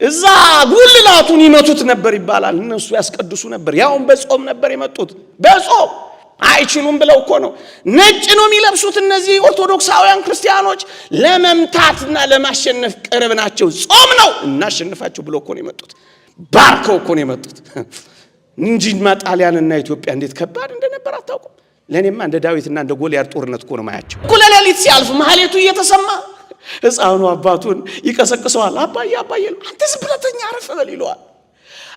እዛ ጉልላቱን ይመቱት ነበር ይባላል። እነሱ ያስቀድሱ ነበር። ያውም በጾም ነበር የመጡት። በጾም አይችሉም ብለው እኮ ነው። ነጭ ነው የሚለብሱት እነዚህ ኦርቶዶክሳውያን ክርስቲያኖች። ለመምታትና ለማሸነፍ ቅርብ ናቸው። ጾም ነው እናሸንፋቸው ብለው እኮ ነው የመጡት። ባርከው እኮ ነው የመጡት እንጂ ጣሊያንና ኢትዮጵያ እንዴት ከባድ እንደነበር አታውቁም። ለኔማ እንደ ዳዊትና እንደ ጎልያድ ጦርነት እኮ ነው ማያቸው። እኩለ ሌሊት ሲያልፍ ማህሌቱ እየተሰማ ሕፃኑ አባቱን ይቀሰቅሰዋል። አባዬ አባዬ፣ አንተ ዝም ብለህ ተኛ አረፍ በል ይለዋል።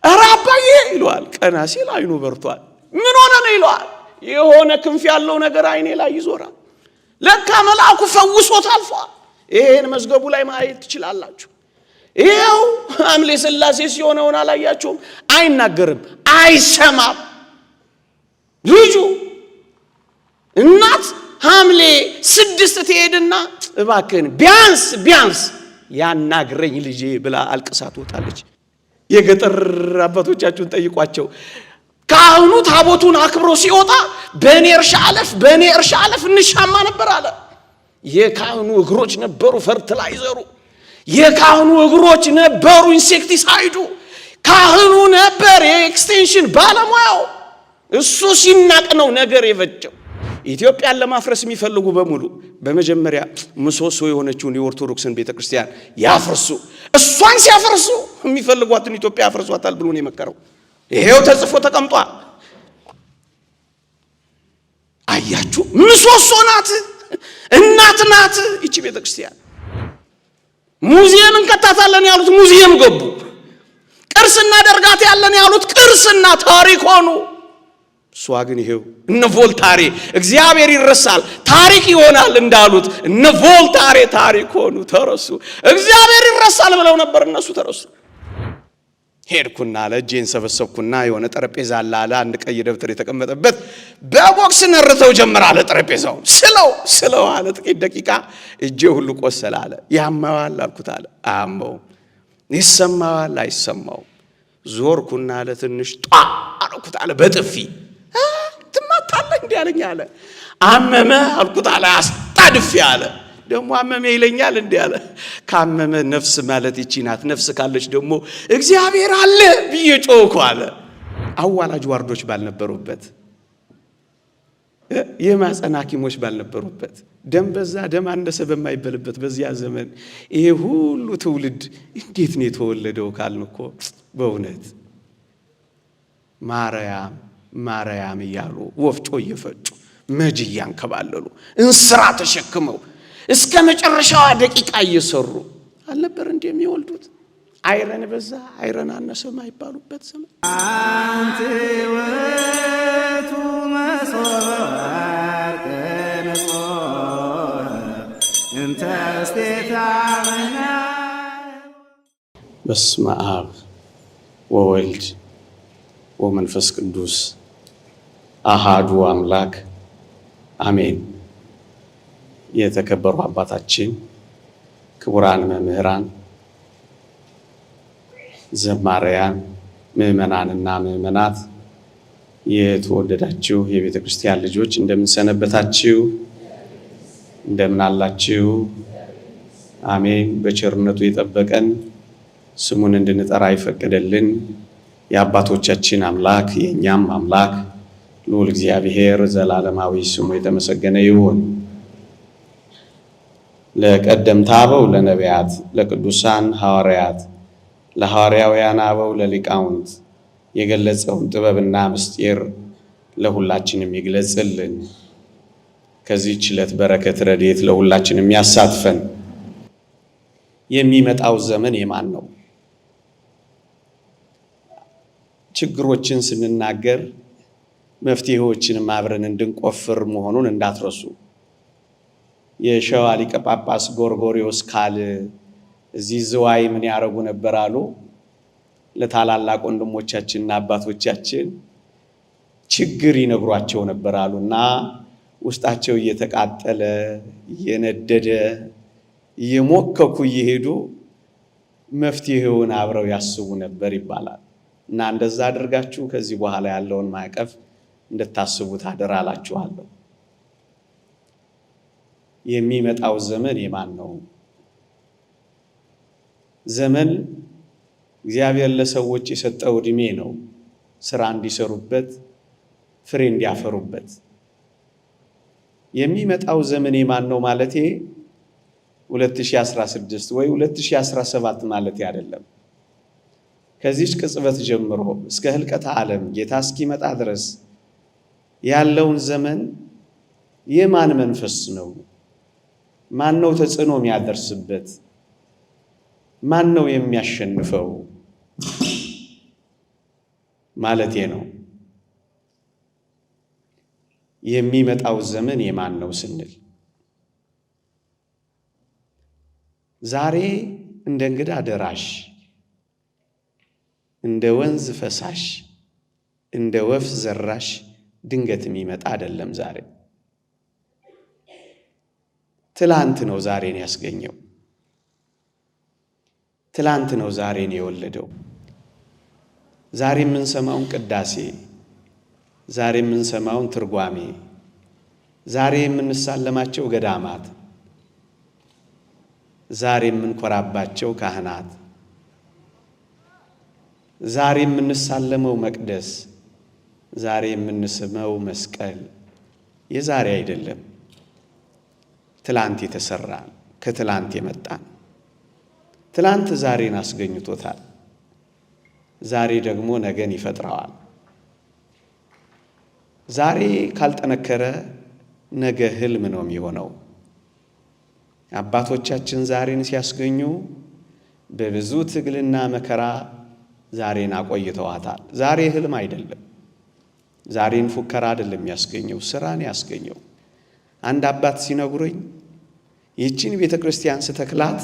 ኧረ አባዬ ይለዋል። ቀና ሲል አይኑ በርቷል። ምን ሆነ ነው ይለዋል። የሆነ ክንፍ ያለው ነገር አይኔ ላይ ይዞራል። ለካ መልአኩ ፈውሶት አልፏል። ይሄን መዝገቡ ላይ ማየት ትችላላችሁ። ይሄው ሐምሌ ሥላሴ ሲሆነውን አላያችሁም? አይናገርም፣ አይሰማም ልጁ። እናት ሐምሌ 6 ትሄድና እባክህን ቢያንስ ያናግረኝ ልጄ ብላ አልቅሳ ትወጣለች። የገጠር አባቶቻችሁን ጠይቋቸው። ካህኑ ታቦቱን አክብሮ ሲወጣ በእኔ እርሻ አለፍ እንሻማ ነበር አለ። የካህኑ እግሮች ነበሩ ፈርትላይዘሩ፣ የካህኑ እግሮች ነበሩ ኢንሴክቲሳይዱ፣ ካህኑ ነበር የኤክስቴንሽን ባለሙያው። እሱ ሲናቅ ነው ነገር የፈጀው። ኢትዮጵያን ለማፍረስ የሚፈልጉ በሙሉ በመጀመሪያ ምሰሶ የሆነችውን የኦርቶዶክስን ቤተክርስቲያን ያፍርሱ። እሷን ሲያፈርሱ የሚፈልጓትን ኢትዮጵያ ያፈርሷታል ብሎ ነው የመከረው። ይሄው ተጽፎ ተቀምጧል። አያችሁ፣ ምሰሶ ናት፣ እናት ናት እቺ ቤተክርስቲያን። ሙዚየም እንከታታለን ያሉት ሙዚየም ገቡ። ቅርስ እናደርጋት ያለን ያሉት ቅርስና ታሪክ ሆኑ። እሷ ግን ይሄው እነ ቮልታሬ እግዚአብሔር ይረሳል ታሪክ ይሆናል እንዳሉት እነ ቮልታሬ ታሪክ ሆኑ፣ ተረሱ። እግዚአብሔር ይረሳል ብለው ነበር፣ እነሱ ተረሱ። ሄድኩና ለእጄን ሰበሰብኩና የሆነ ጠረጴዛ አለ፣ አንድ ቀይ ደብተር የተቀመጠበት በቦክስ ነርተው ጀመር አለ። ጠረጴዛው ስለው አለ። ጥቂት ደቂቃ እጄ ሁሉ ቆሰለ አለ። ያማዋል አልኩት አለ። አያመውም። ይሰማዋል አይሰማውም። ዞርኩና ለትንሽ ጧ አልኩት አለ በጥፊ። ትማታለህ እንዴ አለኝ አለ። አመመ አልኩት አለ። አስጣድፊ አለ። ደግሞ አመመ ይለኛል እንዴ አለ። ካመመ ነፍስ ማለት ይቺ ናት። ነፍስ ካለች ደግሞ እግዚአብሔር አለ ብዬ ጮኩ አለ። አዋላጅ ዋርዶች ባልነበሩበት፣ የማህፀን ሐኪሞች ባልነበሩበት፣ ደም በዛ ደም አነሰ በማይበልበት በዚያ ዘመን ይሄ ሁሉ ትውልድ እንዴት ነው የተወለደው ካልን እኮ በእውነት ማርያም እያሉ ወፍጮ እየፈጩ መጅ እያንከባለሉ እንስራ ተሸክመው እስከ መጨረሻዋ ደቂቃ እየሰሩ አልነበር እንዴ የሚወልዱት? አይረን በዛ አይረን አነሰ ማይባሉበት ዘመን። አንተ ወቱ መስዋዕት ከነጾ እንተ ስቴታመና። በስመ አብ ወወልድ ወመንፈስ ቅዱስ አሃዱ አምላክ አሜን። የተከበሩ አባታችን፣ ክቡራን መምህራን፣ ዘማሪያን፣ ምእመናንና ምእመናት፣ የተወደዳችሁ የቤተ ክርስቲያን ልጆች እንደምን ሰነበታችሁ? እንደምን አላችሁ? አሜን። በቸርነቱ የጠበቀን ስሙን እንድንጠራ ይፈቀደልን የአባቶቻችን አምላክ የእኛም አምላክ ልዑል እግዚአብሔር ዘላለማዊ ስሙ የተመሰገነ ይሁን። ለቀደምት አበው ለነቢያት፣ ለቅዱሳን ሐዋርያት፣ ለሐዋርያውያን አበው፣ ለሊቃውንት የገለጸውን ጥበብና ምስጢር ለሁላችንም ይግለጽልን። ከዚህች ዕለት በረከት ረድኤት ለሁላችንም ያሳትፈን። የሚመጣው ዘመን የማን ነው? ችግሮችን ስንናገር መፍትሄዎችንም አብረን እንድንቆፍር መሆኑን እንዳትረሱ። የሸዋ ሊቀ ጳጳስ ጎርጎርዮስ ካል እዚህ ዝዋይ ምን ያረጉ ነበር አሉ? ለታላላቅ ወንድሞቻችንና አባቶቻችን ችግር ይነግሯቸው ነበር አሉና ውስጣቸው እየተቃጠለ እየነደደ እየሞከኩ እየሄዱ መፍትሄውን አብረው ያስቡ ነበር ይባላል። እና እንደዛ አድርጋችሁ ከዚህ በኋላ ያለውን ማዕቀፍ እንድታስቡት አደራላችኋለሁ። የሚመጣው ዘመን የማን ነው? ዘመን እግዚአብሔር ለሰዎች የሰጠው ዕድሜ ነው ስራ እንዲሰሩበት ፍሬ እንዲያፈሩበት። የሚመጣው ዘመን የማን ነው ማለቴ 2016 ወይ 2017 ማለት አይደለም። ከዚህ ቅጽበት ጀምሮ እስከ ህልቀተ ዓለም ጌታ እስኪመጣ ድረስ ያለውን ዘመን የማን መንፈስ ነው? ማን ነው ተጽዕኖ የሚያደርስበት? ማን ነው የሚያሸንፈው ማለቴ ነው። የሚመጣው ዘመን የማን ነው ስንል ዛሬ እንደ እንግዳ ደራሽ፣ እንደ ወንዝ ፈሳሽ፣ እንደ ወፍ ዘራሽ ድንገት የሚመጣ አይደለም። ዛሬ ትላንት ነው ዛሬን ያስገኘው። ትላንት ነው ዛሬን የወለደው። ዛሬ የምንሰማውን ቅዳሴ፣ ዛሬ የምንሰማውን ትርጓሜ፣ ዛሬ የምንሳለማቸው ገዳማት፣ ዛሬ የምንኮራባቸው ካህናት፣ ዛሬ የምንሳለመው መቅደስ፣ ዛሬ የምንስመው መስቀል የዛሬ አይደለም። ትላንት የተሰራ ከትላንት የመጣ ትላንት ዛሬን አስገኝቶታል። ዛሬ ደግሞ ነገን ይፈጥረዋል። ዛሬ ካልጠነከረ ነገ ህልም ነው የሚሆነው። አባቶቻችን ዛሬን ሲያስገኙ በብዙ ትግልና መከራ ዛሬን አቆይተዋታል። ዛሬ ህልም አይደለም። ዛሬን ፉከራ አይደለም ያስገኘው፣ ስራን ያስገኘው። አንድ አባት ሲነግሩኝ ይህችን ቤተ ክርስቲያን ስተክላት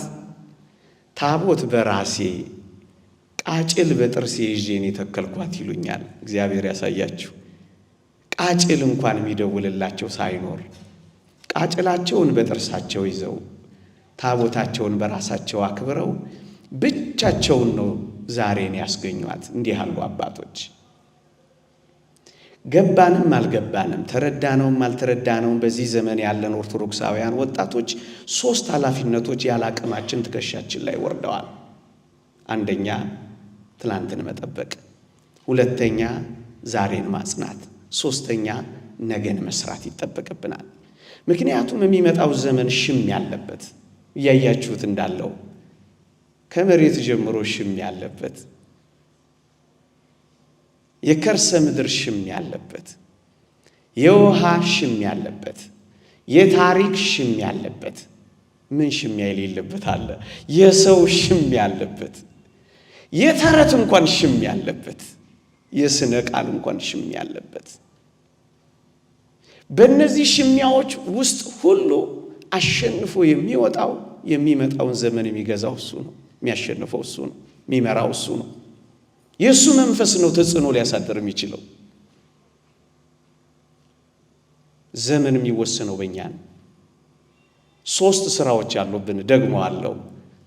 ታቦት በራሴ ቃጭል በጥርሴ ይዤን የተከልኳት ይሉኛል። እግዚአብሔር ያሳያችሁ። ቃጭል እንኳን የሚደውልላቸው ሳይኖር ቃጭላቸውን በጥርሳቸው ይዘው ታቦታቸውን በራሳቸው አክብረው ብቻቸውን ነው ዛሬን ያስገኟት። እንዲህ ያሉ አባቶች ገባንም አልገባንም ተረዳነውም አልተረዳነውም በዚህ ዘመን ያለን ኦርቶዶክሳውያን ወጣቶች ሶስት ኃላፊነቶች ያለ አቅማችን ትከሻችን ላይ ወርደዋል። አንደኛ ትላንትን መጠበቅ፣ ሁለተኛ ዛሬን ማጽናት፣ ሶስተኛ ነገን መስራት ይጠበቅብናል። ምክንያቱም የሚመጣው ዘመን ሽም ያለበት እያያችሁት እንዳለው ከመሬት ጀምሮ ሽም ያለበት፣ የከርሰ ምድር ሽም ያለበት፣ የውሃ ሽም ያለበት፣ የታሪክ ሽም ያለበት፣ ምን ሽም የሌለበት አለ? የሰው ሽም ያለበት፣ የተረት እንኳን ሽም ያለበት፣ የስነ ቃል እንኳን ሽም ያለበት። በእነዚህ ሽሚያዎች ውስጥ ሁሉ አሸንፎ የሚወጣው የሚመጣውን ዘመን የሚገዛው እሱ ነው። የሚያሸንፈው እሱ ነው። የሚመራው እሱ ነው። የእሱ መንፈስ ነው ተጽዕኖ ሊያሳድር የሚችለው። ዘመን የሚወሰነው በእኛ ነው። ሶስት ስራዎች አሉብን። ደግሞ አለው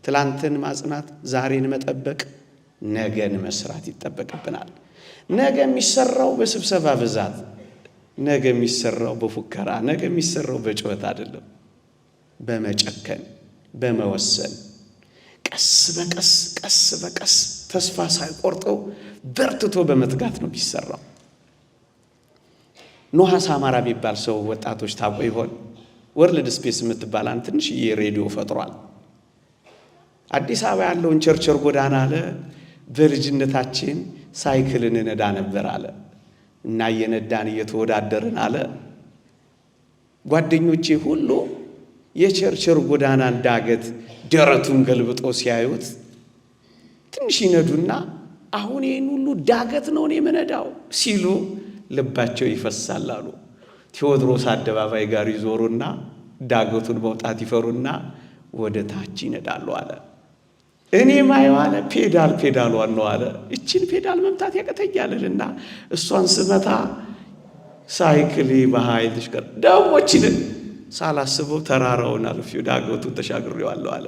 ትላንትን ማጽናት፣ ዛሬን መጠበቅ፣ ነገን መስራት ይጠበቅብናል። ነገ የሚሰራው በስብሰባ ብዛት፣ ነገ የሚሰራው በፉከራ፣ ነገ የሚሰራው በጩኸት አይደለም። በመጨከን በመወሰን ቀስ በቀስ ቀስ በቀስ ተስፋ ሳይቆርጠው በርትቶ በመትጋት ነው የሚሰራው። ኖሃ ሳማራ የሚባል ሰው ወጣቶች ታውቁ ይሆን? ወርልድ ስፔስ የምትባል አንድ ትንሽዬ ሬዲዮ ፈጥሯል። አዲስ አበባ ያለውን ቸርቸር ጎዳና አለ በልጅነታችን ሳይክልን ነዳ ነበር አለ እና እየነዳን እየተወዳደርን አለ ጓደኞቼ ሁሉ የቸርቸር ጎዳና ዳገት ደረቱን ገልብጦ ሲያዩት ትንሽ ይነዱና አሁን ይህን ሁሉ ዳገት ነው እኔ የምነዳው ሲሉ ልባቸው ይፈሳል አሉ። ቴዎድሮስ አደባባይ ጋር ይዞሩና ዳገቱን መውጣት ይፈሩና ወደ ታች ይነዳሉ አለ። እኔ ማየው አለ ፔዳሏን ነው አለ። እቺን ፔዳል መምታት ያቀተኛልና እሷን ስመታ ሳይክሌ በኃይል ተሽከር ደሞችን ሳላስበው ተራራውን አልፌው ዳገቱን ተሻግሬዋለሁ አለ።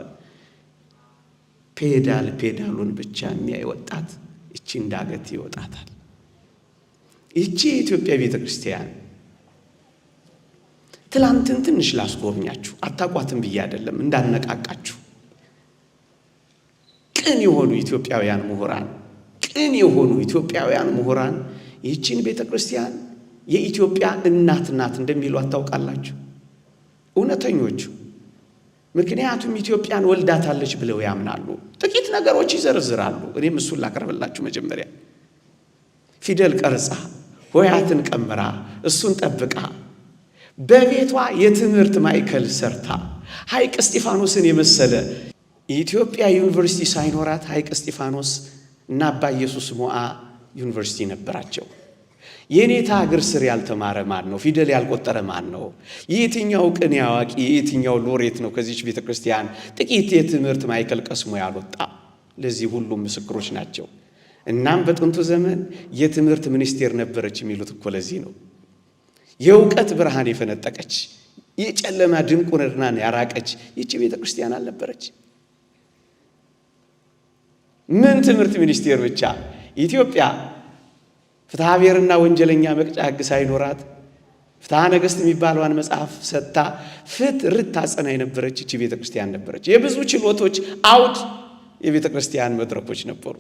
ፔዳሉን ብቻ የሚያይ ወጣት እቺን ዳገት ይወጣታል። እቺ የኢትዮጵያ ቤተ ክርስቲያን ትላንትን ትንሽ ላስጎብኛችሁ፣ አታቋትም ብዬ አይደለም እንዳነቃቃችሁ። ቅን የሆኑ ኢትዮጵያውያን ምሁራን ይህችን ቤተ ክርስቲያን የኢትዮጵያ እናት ናት እንደሚሏት ታውቃላችሁ? እውነተኞቹ። ምክንያቱም ኢትዮጵያን ወልዳታለች ብለው ያምናሉ። ጥቂት ነገሮች ይዘርዝራሉ። እኔም እሱን ላቀርብላችሁ። መጀመሪያ ፊደል ቀርጻ ሆያትን ቀምራ እሱን ጠብቃ በቤቷ የትምህርት ማዕከል ሰርታ ሐይቅ እስጢፋኖስን የመሰለ የኢትዮጵያ ዩኒቨርሲቲ ሳይኖራት ሐይቅ እስጢፋኖስ እና አባ ኢየሱስ ሞዓ ዩኒቨርሲቲ ነበራቸው። የኔታ እግር ስር ያልተማረ ማን ነው? ፊደል ያልቆጠረ ማን ነው? የትኛው ቅኔ አዋቂ የትኛው ሎሬት ነው ከዚች ቤተ ክርስቲያን ጥቂት የትምህርት ማዕከል ቀስሞ ያልወጣ? ለዚህ ሁሉም ምስክሮች ናቸው። እናም በጥንቱ ዘመን የትምህርት ሚኒስቴር ነበረች የሚሉት እኮ ለዚህ ነው። የእውቀት ብርሃን የፈነጠቀች የጨለማ ድንቁርናን ያራቀች ይቺ ቤተ ክርስቲያን አልነበረች? ምን ትምህርት ሚኒስቴር ብቻ! ኢትዮጵያ ፍትሐ ብሔርና ወንጀለኛ መቅጫ ሕግ ሳይኖራት ፍትሐ ነገሥት የሚባለዋን መጽሐፍ ሰጥታ ፍትህ ታጸና የነበረች ይቺ ቤተ ክርስቲያን ነበረች። የብዙ ችሎቶች አውድ የቤተ ክርስቲያን መድረኮች ነበሩ።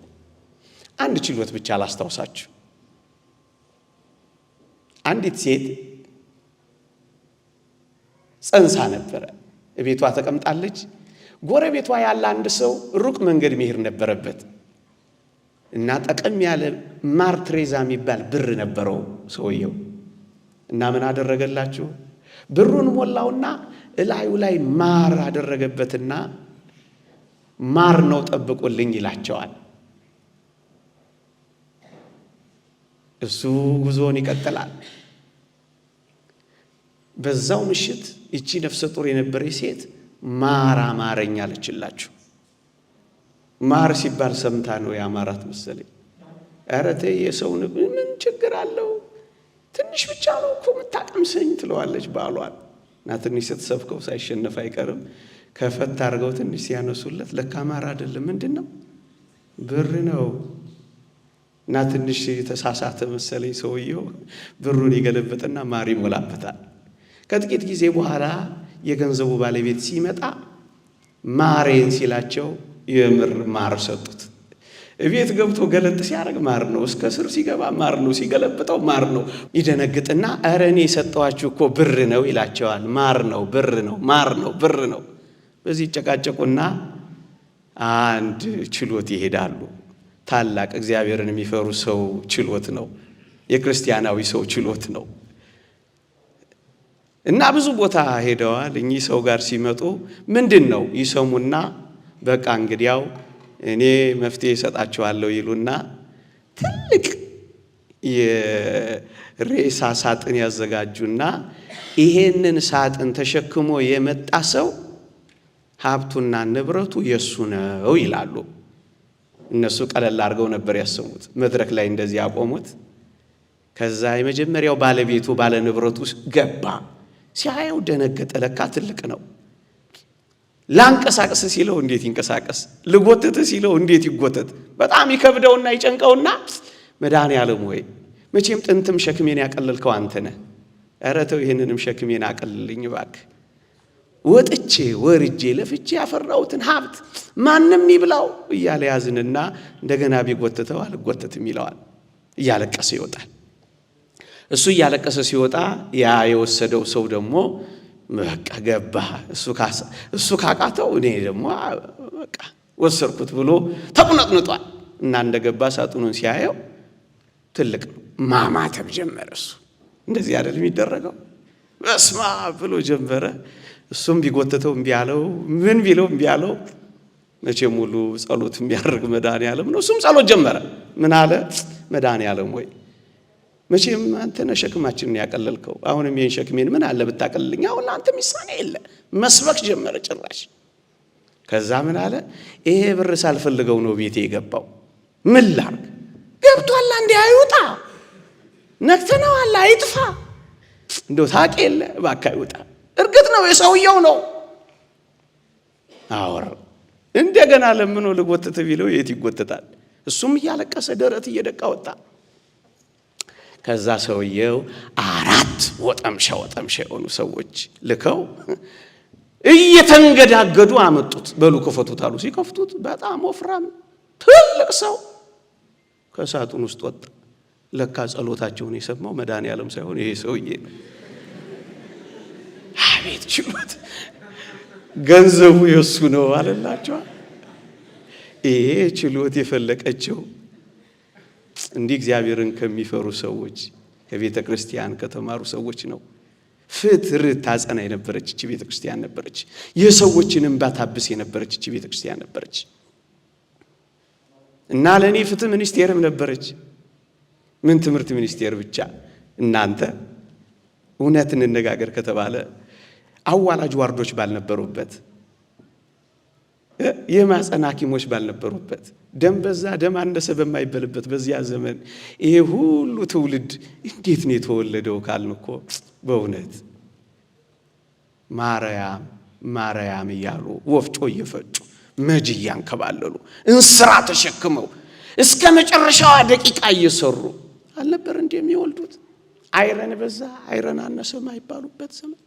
አንድ ችሎት ብቻ ላስታውሳችሁ። አንዲት ሴት ጸንሳ ነበረ። ቤቷ ተቀምጣለች። ጎረቤቷ ያለ አንድ ሰው ሩቅ መንገድ መሄድ ነበረበት እና ጠቀም ያለ ማር ትሬዛ የሚባል ብር ነበረው ሰውየው። እና ምን አደረገላችሁ? ብሩን ሞላውና እላዩ ላይ ማር አደረገበትና ማር ነው ጠብቁልኝ ይላቸዋል። እሱ ጉዞውን ይቀጥላል። በዛው ምሽት እቺ ነፍሰ ጡር የነበረች ሴት ማር አማረኝ አለችላችሁ። ማር ሲባል ሰምታ ነው ያማራት መሰለኝ። ኧረ ተይ የሰው ምን ችግር አለው? ትንሽ ብቻ ነው እኮ የምታቀምሰኝ ትለዋለች ባሏን። እና ትንሽ ስትሰብከው ሳይሸነፍ አይቀርም። ከፈት አድርገው ትንሽ ሲያነሱለት ለካ ማር አይደለም፣ ምንድን ነው? ብር ነው። እና ትንሽ ተሳሳተ መሰለኝ ሰውየው። ብሩን ይገለበጥና ማር ይሞላበታል። ከጥቂት ጊዜ በኋላ የገንዘቡ ባለቤት ሲመጣ ማሬን ሲላቸው የምር ማር ሰጡት። እቤት ገብቶ ገለጥ ሲያደርግ ማር ነው። እስከ ስር ሲገባ ማር ነው። ሲገለብጠው ማር ነው። ይደነግጥና ኧረ እኔ የሰጠኋችሁ እኮ ብር ነው ይላቸዋል። ማር ነው፣ ብር ነው፣ ማር ነው፣ ብር ነው። በዚህ ይጨቃጨቁና አንድ ችሎት ይሄዳሉ። ታላቅ እግዚአብሔርን የሚፈሩ ሰው ችሎት ነው። የክርስቲያናዊ ሰው ችሎት ነው። እና ብዙ ቦታ ሄደዋል። እኚህ ሰው ጋር ሲመጡ ምንድን ነው ይሰሙና በቃ እንግዲያው እኔ መፍትሄ እሰጣቸዋለሁ ይሉና ትልቅ የሬሳ ሳጥን ያዘጋጁና ይሄንን ሳጥን ተሸክሞ የመጣ ሰው ሀብቱና ንብረቱ የሱ ነው ይላሉ። እነሱ ቀለል አድርገው ነበር ያሰሙት። መድረክ ላይ እንደዚህ ያቆሙት። ከዛ የመጀመሪያው ባለቤቱ ባለ ንብረቱ ገባ። ሲያየው ደነገጠ። ለካ ትልቅ ነው። ላንቀሳቀስ ሲለው እንዴት ይንቀሳቀስ፣ ልጎትት ሲለው እንዴት ይጎተት። በጣም ይከብደውና ይጨንቀውና መድኃኔዓለም ወይ መቼም ጥንትም ሸክሜን ያቀለልከው አንተ ነህ። ኧረ ተው ይህንንም ሸክሜን አቀልልኝ እባክህ። ወጥቼ ወርጄ ለፍቼ ያፈራሁትን ሀብት ማንም ይብላው እያለ ያዝንና እንደገና ቢጎትተው አልጎተትም ይለዋል። እያለቀሰ ይወጣል። እሱ እያለቀሰ ሲወጣ ያ የወሰደው ሰው ደግሞ በቃ ገባ። እሱ ካቃተው እኔ ደግሞ በቃ ወሰርኩት ብሎ ተቁነጥንጧል። እና እንደገባ ሳጥኑን ሲያየው ትልቅ ነው። ማማተብ ጀመረ። እሱ እንደዚህ አይደል የሚደረገው? በስማ ብሎ ጀመረ። እሱም ቢጎተተው እምቢ አለው፣ ምን ቢለው እምቢ አለው። መቼም ሙሉ ጸሎት የሚያደርግ መድኃኔዓለም ነው። እሱም ጸሎት ጀመረ። ምን አለ? መድኃኔዓለም ወይ መቼም አንተ ነህ ሸክማችንን ያቀለልከው። አሁንም ይሄን ሸክሜን ምን አለ ብታቀልልኝ? አሁን ለአንተ ሚሳኔ የለ። መስበክ ጀመረ ጭራሽ። ከዛ ምን አለ? ይሄ ብር ሳልፈልገው ነው ቤቴ የገባው። ምን ላድርግ? ገብቷል፣ እንዴ አይውጣ፣ ነክተነዋል፣ አይጥፋ። እንደው ታውቅ የለ እባክህ አይውጣ። እርግጥ ነው የሰውየው ነው። አወር እንደገና ለምኖ ልጎትት ቢለው የት ይጎትታል? እሱም እያለቀሰ ደረት እየደቃ ወጣ። ከዛ ሰውየው 4 ወጠምሻ የሆኑ ሰዎች ልከው እየተንገዳገዱ አመጡት። በሉ ክፈቱት አሉ። ሲከፍቱት በጣም ወፍራም ትልቅ ሰው ከሳጥን ውስጥ ወጣ። ለካ ጸሎታቸውን የሰማው መድኃኒዓለም ሳይሆን ይሄ ሰውዬ ነው። አቤት ችሎት! ገንዘቡ የሱ ነው አለላቸው። ይሄ ችሎት የፈለቀችው እንዲህ እግዚአብሔርን ከሚፈሩ ሰዎች ከቤተ ክርስቲያን ከተማሩ ሰዎች ነው። ፍትር ታጸና የነበረች እቺ ቤተ ክርስቲያን ነበረች። የሰዎችን እንባ ታብስ የነበረች እቺ ቤተ ክርስቲያን ነበረች። እና ለኔ ፍትህ ሚኒስቴርም ነበረች። ምን ትምህርት ሚኒስቴር ብቻ። እናንተ እውነት እንነጋገር ከተባለ አዋላጅ ዋርዶች ባልነበሩበት፣ የማህፀን ሐኪሞች ባልነበሩበት፣ ደም በዛ ደም አነሰ በማይበልበት በዚያ ዘመን ይሄ ሁሉ ትውልድ እንዴት ነው የተወለደው ካልን እኮ በእውነት ማርያም ማርያም እያሉ ወፍጮ እየፈጩ መጅ እያንከባለሉ እንስራ ተሸክመው እስከ መጨረሻዋ ደቂቃ እየሰሩ አልነበር እንደሚወልዱት? አይረን በዛ አይረን አነሰ ማይባሉበት ዘመን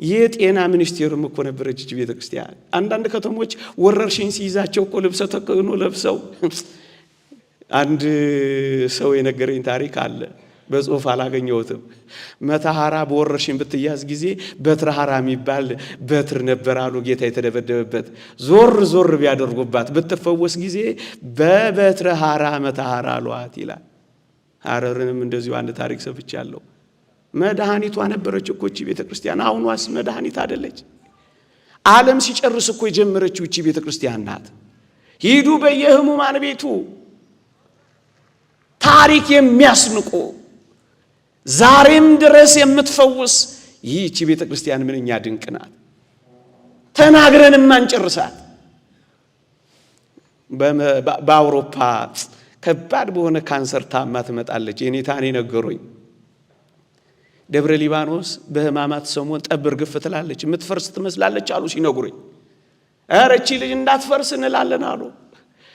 የጤና ሚኒስቴርም እኮ ነበረች እቺ ቤተ ክርስቲያን። አንዳንድ ከተሞች ወረርሽኝ ሲይዛቸው እኮ ልብሰ ተክህኖ ለብሰው አንድ ሰው የነገረኝ ታሪክ አለ። በጽሁፍ አላገኘሁትም። መተሐራ በወረርሽኝ ብትያዝ ጊዜ በትረሐራ የሚባል በትር ነበር አሉ ጌታ የተደበደበበት። ዞር ዞር ቢያደርጉባት ብትፈወስ ጊዜ በበትረሐራ መተሐራ አሏት ይላል። ሐረርንም እንደዚሁ አንድ ታሪክ ሰምቻለሁ። መድኃኒቷ ነበረች እኮ እቺ ቤተ ክርስቲያን። አሁኗስ መድኃኒት አይደለች። ዓለም ሲጨርስ እኮ የጀመረችው እቺ ቤተ ክርስቲያን ናት። ሂዱ በየህሙማን ቤቱ ታሪክ የሚያስንቁ ዛሬም ድረስ የምትፈውስ ይህች ቤተ ክርስቲያን ምንኛ ድንቅ ናት። ተናግረን ማንጨርሳት። በአውሮፓ ከባድ በሆነ ካንሰር ታማ ትመጣለች። የኔታኔ ነገሩኝ። ደብረ ሊባኖስ በህማማት ሰሞን ጠብር ግፍ ትላለች፣ የምትፈርስ ትመስላለች አሉ ሲነግሩኝ። ኧረ እቺ ልጅ እንዳትፈርስ እንላለን አሉ።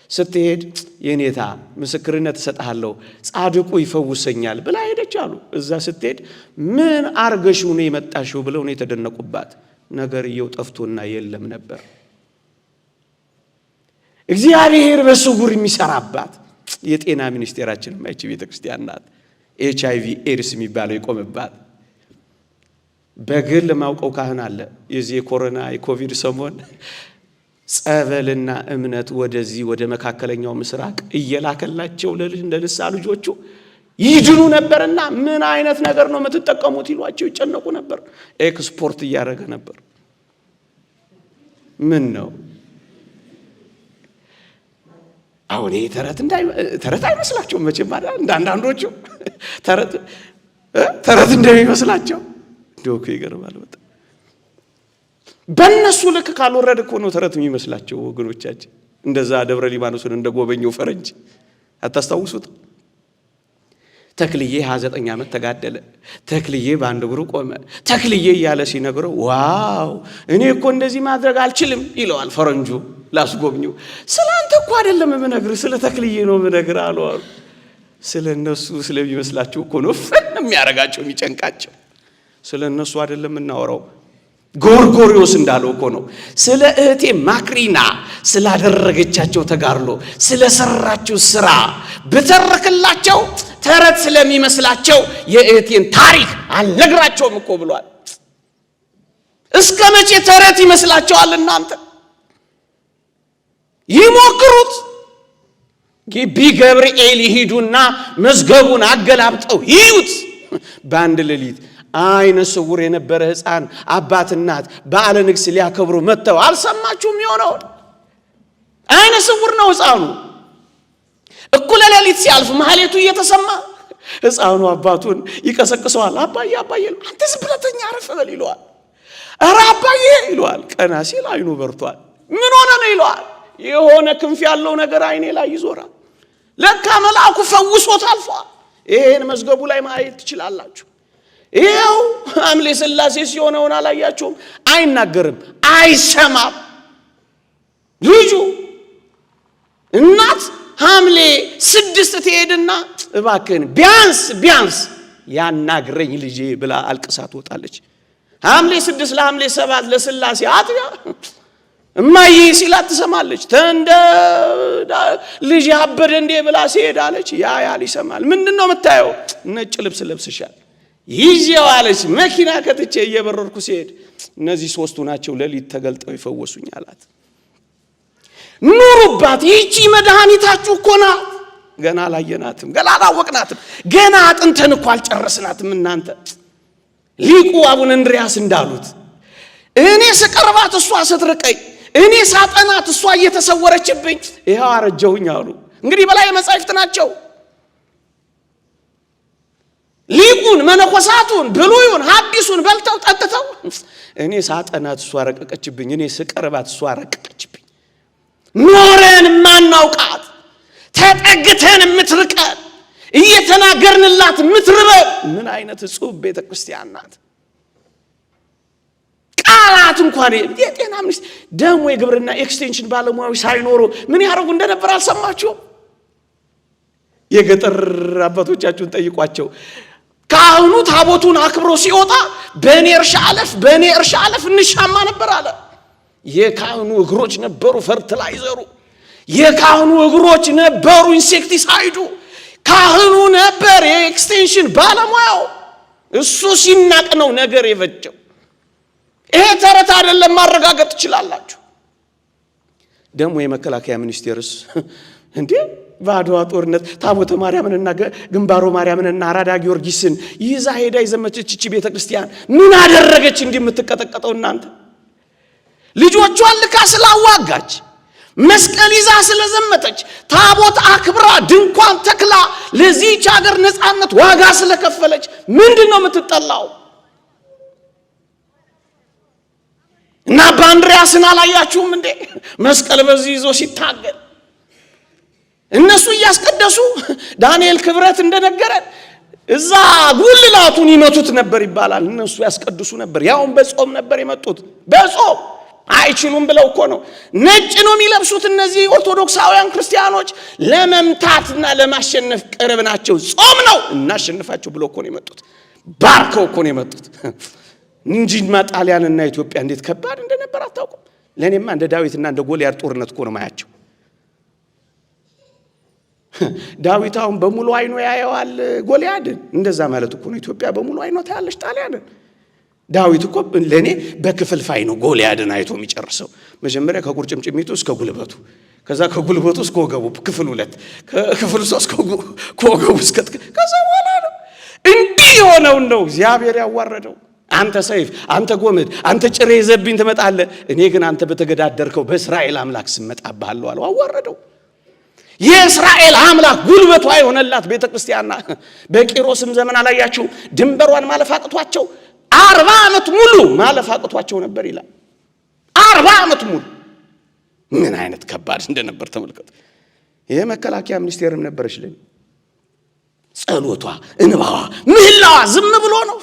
ስትሄድ የኔታ ምስክርነት እሰጥሃለሁ ጻድቁ ይፈውሰኛል ብላ ሄደች አሉ። እዛ ስትሄድ ምን አርገሽው ነው የመጣሽው ብለው ነው የተደነቁባት። ነገርየው ጠፍቶና የለም ነበር። እግዚአብሔር በስውር የሚሰራባት የጤና ሚኒስቴራችን ማይቺ ቤተ ክርስቲያን ናት። HIV ኤድስ የሚባለው የቆመባት። በግል ማውቀው ካህን አለ። የዚህ የኮሮና የኮቪድ ሰሞን ጸበልና እምነት ወደዚህ ወደ መካከለኛው ምስራቅ እየላከላቸው ለንሳ ልጆቹ ይድኑ ነበርና ምን አይነት ነገር ነው የምትጠቀሙት ይሏቸው ይጨነቁ ነበር። ኤክስፖርት እያደረገ ነበር። ምን ነው አሁን ይሄ ተረት አይመስላቸውም መቼም ማለት አንዳንዶቹ ተረት እንደሚመስላቸው ዶክ ይገርማል በጣም። በእነሱ ልክ ካልወረደ እኮ ነው ተረት የሚመስላቸው ወገኖቻችን። እንደዛ ደብረ ሊባኖስን እንደጎበኘው ፈረንጅ አታስታውሱት? ተክልዬ 29 ዓመት ተጋደለ፣ ተክልዬ በአንድ እግሩ ቆመ፣ ተክልዬ እያለ ሲነግረው ዋው እኔ እኮ እንደዚህ ማድረግ አልችልም ይለዋል ፈረንጁ ላስጎብኘው። ስላንተ እኮ አይደለም የምነግርህ ስለ ተክልዬ ነው የምነግርህ አሉ። ስለ እነሱ ስለሚመስላቸው እኮ ነው ፈን የሚያረጋቸው የሚጨንቃቸው። ስለ እነሱ አይደለም እናወራው። ጎርጎሪዮስ እንዳለው እኮ ነው ስለ እህቴ ማክሪና ስላደረገቻቸው ተጋርሎ ስለሰራቸው ስራ በተረከላቸው ተረት ስለሚመስላቸው የእህቴን ታሪክ አልነግራቸውም እኮ ብሏል። እስከ መቼ ተረት ይመስላቸዋል እናንተ? ይሞክሩት። ግቢ ገብርኤል ይሂዱና መዝገቡን አገላብጠው ይዩት። በአንድ ሌሊት አይነ ስውር የነበረ ሕፃን አባት እናት በዓለ ንግስ ሊያከብሩ መጥተው አልሰማችሁም? የሆነው አይነ ስውር ነው ሕፃኑ። እኩለ ሌሊት ሲያልፍ ማህሌቱ እየተሰማ ሕፃኑ አባቱን ይቀሰቅሰዋል። አባዬ አባዬ፣ አንተ ዝም ብለህ ተኛ አረፍ በል ይለዋል። ኧረ አባዬ ይለዋል። ቀና ሲል አይኑ በርቷል። ምን ሆነ ነው ይለዋል። የሆነ ክንፍ ያለው ነገር አይኔ ላይ ይዞራል። ለካ መልአኩ ፈውሶት አልፏል። ይሄን መዝገቡ ላይ ማየት ትችላላችሁ። ይሄው ሐምሌ ሥላሴ ሲሆነውን አላያችሁም? አይናገርም፣ አይሰማም። ልጁ እናት ሐምሌ 6 ትሄድና እባክህን ቢያንስ ያናግረኝ ልጄ ብላ አልቅሳ ትወጣለች። ሐምሌ 6 ለሐምሌ 7 ለስላሴ አጥቢያ እማዬ ሲላት ትሰማለች። ተንደ ልጅ አበደ እንዴ ብላ ሲሄዳለች ያያል ይሰማል። ምንድነው የምታየው? ነጭ ልብስ ለብስሻል ይዤው አለች። መኪና ከትቼ እየበረርኩ ሲሄድ እነዚህ ሶስቱ ናቸው ለሊት ተገልጠው ይፈወሱኝ አላት። ኑሩባት፣ ይቺ መድኃኒታችሁ እኮ ናት። ገና አላየናትም፣ ገና አላወቅናትም፣ ገና አጥንተን እኮ አልጨረስናትም። እናንተ ሊቁ አቡነ እንድርያስ እንዳሉት እኔ ስቀርባት እሷ ስትርቀኝ፣ እኔ ሳጠናት እሷ እየተሰወረችብኝ ይሄው አረጀሁኝ አሉ። እንግዲህ በላይ መጻሕፍት ናቸው። ሊቁን መነኮሳቱን ብሉዩን ሐዲሱን በልተው ጠጥተው እኔ ሳጠናት እሷ ረቀቀችብኝ፣ እኔ ስቀርባት እሷ ረቀቀችብኝ። ኖረን ማናውቃት ተጠግተን የምትርቀን እየተናገርንላት የምትርበን ምን አይነት ጽሑፍ ቤተክርስቲያን ናት! ቃላት እንኳን የጤና ሚኒስቴር ደሞ የግብርና ኤክስቴንሽን ባለሙያዎች ሳይኖሩ ምን ያደርጉ እንደነበር አልሰማችሁም? የገጠር አባቶቻችሁን ጠይቋቸው። ካህኑ ታቦቱን አክብሮ ሲወጣ በእኔ እርሻ አለፍ እንሻማ ነበር አለ። የካህኑ እግሮች ነበሩ ፈርትላይዘሩ፣ የካህኑ እግሮች ነበሩ ኢንሴክቲሳይዱ፣ ካህኑ ነበር የኤክስቴንሽን ባለሙያው። እሱ ሲናቅ ነው ነገር የፈጀው። ይሄ ተረት አይደለም፣ ማረጋገጥ ትችላላችሁ። ደግሞ የመከላከያ ሚኒስቴርስ እንዴ ባድዋ ጦርነት ታቦተ ማርያምንና ግንባሮ ማርያምንና አራዳ ጊዮርጊስን ይዛ ሄዳ የዘመተች እቺ ቤተክርስቲያን ምን አደረገች እንዲህ የምትቀጠቀጠው? እናንተ ልጆቿን ልካ ስላዋጋች፣ መስቀል ይዛ ስለዘመተች፣ ታቦት አክብራ ድንኳን ተክላ ለዚህች ሀገር ነፃነት ዋጋ ስለከፈለች ምንድነው የምትጠላው? እና ባንድሪያስን አላያችሁም እንዴ? መስቀል በዚህ ይዞ ሲታገል እነሱ እያስቀደሱ ዳንኤል ክብረት እንደነገረን እዛ ጉልላቱን ይመቱት ነበር ይባላል። እነሱ ያስቀድሱ ነበር። ያውም በጾም ነበር የመጡት። በጾም አይችሉም ብለው እኮ ነው። ነጭ ነው የሚለብሱት እነዚህ ኦርቶዶክሳውያን ክርስቲያኖች። ለመምታትና ለማሸነፍ ቅርብ ናቸው። ጾም ነው እናሸንፋቸው ብለው እኮ ነው የመጡት። ባርከው እኮ ነው የመጡት እንጂ ጣሊያንና ኢትዮጵያ እንዴት ከባድ እንደነበር አታውቁም? ለኔማ እንደ ዳዊትና እንደ ጎልያድ ጦርነት እኮ ነው ማያቸው። ዳዊት አሁን በሙሉ አይኑ ያየዋል ጎልያድን። እንደዛ ማለት እኮ ነው ኢትዮጵያ በሙሉ አይኑ ታያለች ጣሊያንን። ዳዊት እኮ ለኔ በክፍልፋይ ነው ጎልያድን አይቶ የሚጨርሰው። መጀመሪያ ከቁርጭምጭሚቱ እስከ ጉልበቱ፣ ከዛ ከጉልበቱ እስከ ወገቡ ክፍል 2፣ ከክፍል 3 ከወገቡ እስከ ከዛ በኋላ ነው እንዲህ የሆነው ነው እግዚአብሔር ያዋረደው። አንተ ሰይፍ፣ አንተ ጎመድ፣ አንተ ጭሬ ይዘብኝ ትመጣለህ፣ እኔ ግን አንተ በተገዳደርከው በእስራኤል አምላክ ስመጣብሃለሁ አለው። አዋረደው። የእስራኤል አምላክ ጉልበቷ የሆነላት ቤተክርስቲያንና በቂሮስም ዘመን አላያችሁ ድንበሯን ማለፍ አቅቷቸው 40 ዓመት ሙሉ ማለፍ አቅቷቸው ነበር ይላል። 40 ዓመት ሙሉ ምን አይነት ከባድ እንደነበር ተመልከቱ። የመከላከያ ሚኒስቴርም ነበረች ለኔ። ጸሎቷ፣ እንባዋ፣ ምህላዋ ዝም ብሎ ነው።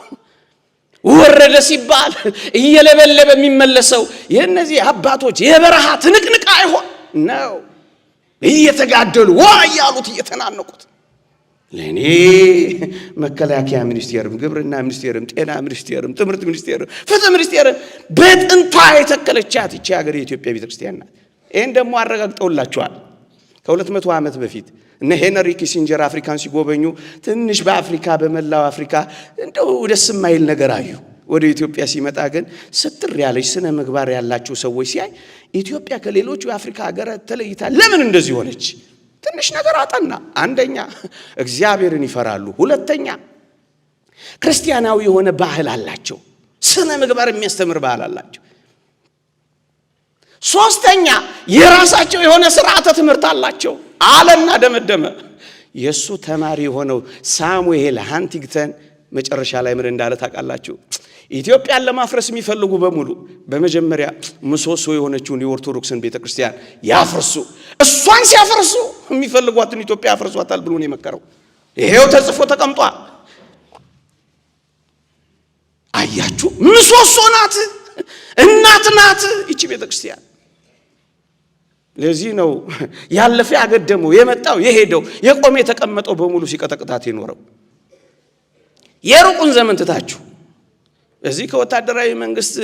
ወረደ ሲባል እየለበለበ የሚመለሰው የእነዚህ አባቶች የበረሃ ትንቅንቅ አይሆን ነው። እየተጋደሉ ያሉት እየተናነቁት። ለኔ መከላከያ ሚኒስቴርም ግብርና ሚኒስቴርም ጤና ሚኒስቴርም ትምህርት ሚኒስቴርም ፍትህ ሚኒስቴርም በጥንቷ የተከለቻት ይቺ ሀገር የኢትዮጵያ ቤተክርስቲያን ናት። ይሄን ደግሞ አረጋግጠውላችኋል። ከ200 ዓመት በፊት እነ ሄነሪ ኪሲንጀር አፍሪካን ሲጎበኙ ትንሽ በአፍሪካ በመላው አፍሪካ እንደው ደስ የማይል ነገር አዩ። ወደ ኢትዮጵያ ሲመጣ ግን ስትር ያለች ስነ ምግባር ያላቸው ሰዎች ሲያይ ኢትዮጵያ ከሌሎቹ የአፍሪካ ሀገራት ተለይታ ለምን እንደዚህ ሆነች? ትንሽ ነገር አጠና። አንደኛ እግዚአብሔርን ይፈራሉ። ሁለተኛ ክርስቲያናዊ የሆነ ባህል አላቸው። ስነ ምግባር የሚያስተምር ባህል አላቸው። ሶስተኛ የራሳቸው የሆነ ስርዓተ ትምህርት አላቸው አለና ደመደመ። የሱ ተማሪ የሆነው ሳሙኤል ሃንቲንግተን መጨረሻ ላይ ምን እንዳለ ታውቃላችሁ? ኢትዮጵያን ለማፍረስ የሚፈልጉ በሙሉ በመጀመሪያ ምሰሶ የሆነችውን የኦርቶዶክስን ቤተክርስቲያን ያፍርሱ። እሷን ሲያፈርሱ የሚፈልጓትን ኢትዮጵያ ያፈርሷታል ብሎ ነው የመከረው። ይሄው ተጽፎ ተቀምጧል። አያችሁ፣ ምሰሶ ናት፣ እናት ናት ይቺ ቤተክርስቲያን። ለዚህ ነው ያለፈ ያገደመው የመጣው የሄደው የቆመ የተቀመጠው በሙሉ ሲቀጠቅጣት የኖረው። የሩቁን ዘመን ትታችሁ እዚህ ከወታደራዊ መንግስት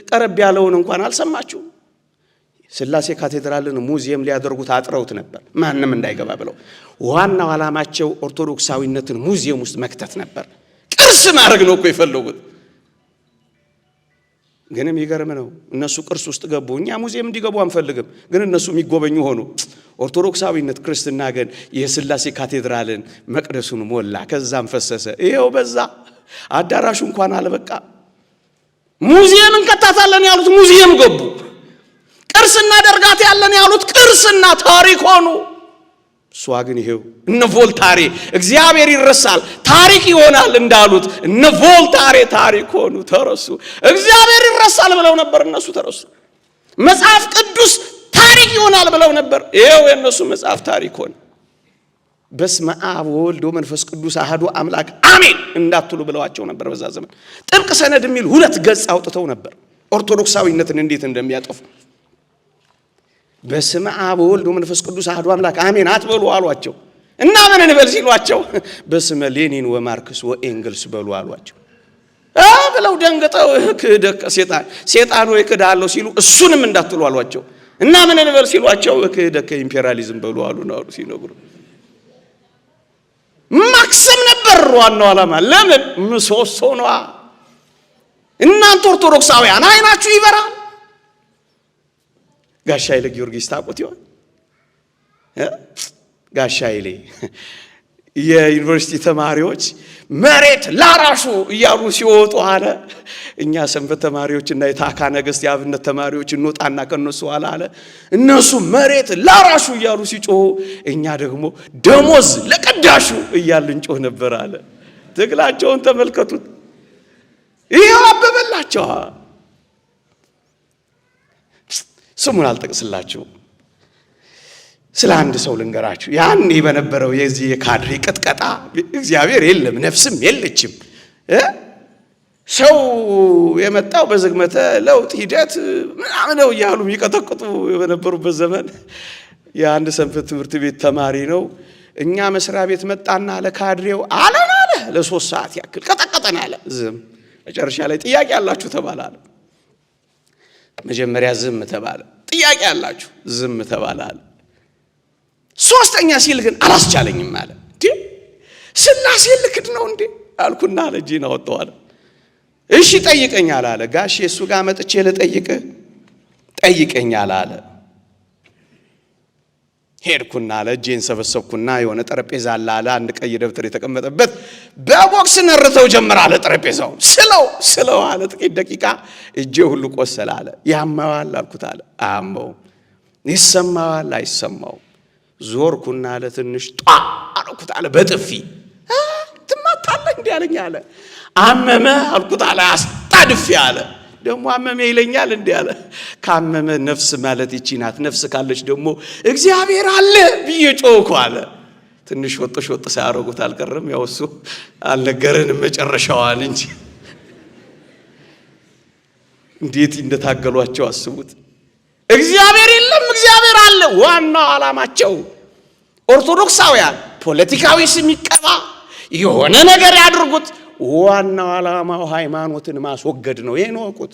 ቀረብ ያለውን እንኳን አልሰማችሁ? ስላሴ ካቴድራልን ሙዚየም ሊያደርጉት አጥረውት ነበር፣ ማንንም እንዳይገባ ብለው። ዋናው ዓላማቸው ኦርቶዶክሳዊነትን ሙዚየም ውስጥ መክተት ነበር። ቅርስ ማድረግ ነው እኮ የፈለጉት። ግን የሚገርም ነው፣ እነሱ ቅርስ ውስጥ ገቡ። እኛ ሙዚየም እንዲገቡ አንፈልግም፣ ግን እነሱ የሚጎበኙ ሆኑ። ኦርቶዶክሳዊነት ክርስትና ግን የስላሴ ካቴድራልን መቅደሱን ሞላ፣ ከዛም ፈሰሰ። ይሄው በዛ አዳራሹ እንኳን አለበቃ። ሙዚየም እንከታታለን ያሉት ሙዚየም ገቡ። ቅርስና ደርጋት ያለን ያሉት ቅርስና ታሪክ ሆኑ። እሷ ግን ይሄው እነ ቮልታሬ እግዚአብሔር ይረሳል ታሪክ ይሆናል እንዳሉት እነ ቮልታሬ ታሪክ ሆኑ፣ ተረሱ። እግዚአብሔር ይረሳል ብለው ነበር፣ እነሱ ተረሱ። መጽሐፍ ቅዱስ ታሪክ ይሆናል ብለው ነበር፣ ይሄው የነሱ መጽሐፍ ታሪክ ሆነ። በስመ አብ ወወልድ ወመንፈስ ቅዱስ አሐዱ አምላክ አሜን እንዳትሉ ብለዋቸው ነበር። በዛ ዘመን ጥብቅ ሰነድ የሚል 2 ገጽ አውጥተው ነበር ኦርቶዶክሳዊነትን እንዴት እንደሚያጠፉ። በስመ አብ ወወልድ ወመንፈስ ቅዱስ አሐዱ አምላክ አሜን አትበሉ አሏቸው። እና ምን እንበል ሲሏቸው በስመ ሌኒን ወማርክስ ወኤንግልስ በሉ አሏቸው። ብለው ደንግጠው ክህደት ሴጣን ወይ ክዳለው ሲሉ እሱንም እንዳትሉ አሏቸው። እና ምን እንበል ሲሏቸው ክህደት ኢምፔሪያሊዝም በሉ አሉ ነው ሲነግሩ። ማክሰም ነበር ዋናው ዓላማ። ለምን ምሰሶ ነው። እናንተ ኦርቶዶክሳውያን አይናችሁ ይበራል። ጋሻ ኃይለ ጊዮርጊስ ታውቁት ይሆን? ጋሻ ኃይሌ የዩኒቨርሲቲ ተማሪዎች መሬት ላራሹ እያሉ ሲወጡ አለ እኛ ሰንበት ተማሪዎችና የታካ ነገስት የአብነት ተማሪዎች እንወጣና ከነሱ አለ እነሱ መሬት ላራሹ እያሉ ሲጮሁ እኛ ደግሞ ደሞዝ ለቀዳሹ እያልን ጮህ ነበር አለ። ትግላቸውን ተመልከቱት። ይሄው አበበላቸው። ስሙን አልጠቅስላችሁ፣ ስለ አንድ ሰው ልንገራችሁ። ያኔ በነበረው የዚህ የካድሬ ቅጥቀጣ እግዚአብሔር የለም ነፍስም የለችም። ሰው የመጣው በዝግመተ ለውጥ ሂደት ምናምን ነው እያሉ የሚቀጠቅጡ በነበሩበት ዘመን የአንድ ሰንበት ትምህርት ቤት ተማሪ ነው። እኛ መስሪያ ቤት መጣና ለካድሬው አለ ለ3 ሰዓት ያክል ቀጠቀጠን አለ። ዝም መጨረሻ ላይ ጥያቄ አላችሁ ተባለ አለ። መጀመሪያ ዝም ተባለ። ጥያቄ አላችሁ ዝም ተባለ አለ። 3ኛ ሲል ግን አላስቻለኝም አለ። ስላሴ ልክድ ነው እንዴ አልኩና አለ እጄን አወጣው አለ። እሺ ጠይቀኛል አለ። ጋሽ እሱ ጋር መጥቼ ልጠይቅ ጠይቀኛል አለ። ሄድኩና አለ እጄን ሰበሰብኩና የሆነ ጠረጴዛ አለ አንድ ቀይ ደብተር የተቀመጠበት በቦክስ ነርተው ጀመር አለ። ጠረጴዛው ስለው አለ ጥቂት ደቂቃ እጄ ሁሉ ቆሰለ አለ። ያማዋል አልኩት አለ። አማው ይሰማዋል አይሰማው። ዞርኩና አለ ትንሽ ጧ አልኩት አለ በጥፊ። ትማታለህ እንዴ አለኝ አለ። አመመ አልኩት አለ። አስጣድፊ አለ። ደግሞ አመመ ይለኛል እንዴ አለ። ካመመ ነፍስ ማለት ይቺ ናት። ነፍስ ካለች ደግሞ እግዚአብሔር አለ ብዬ ጮኩ አለ። ትንሽ ወጥ ሳያረጉት አልቀረም። ያው እሱ አልነገረንም መጨረሻዋን እንጂ እንዴት እንደታገሏቸው አስቡት። እግዚአብሔር የለም እግዚአብሔር አለ ዋናው ዓላማቸው። ኦርቶዶክሳውያን ፖለቲካዊ ስም ይቀባ የሆነ ነገር ያድርጉት፣ ዋናው ዓላማው ሃይማኖትን ማስወገድ ነው። ይሄን ወቁት።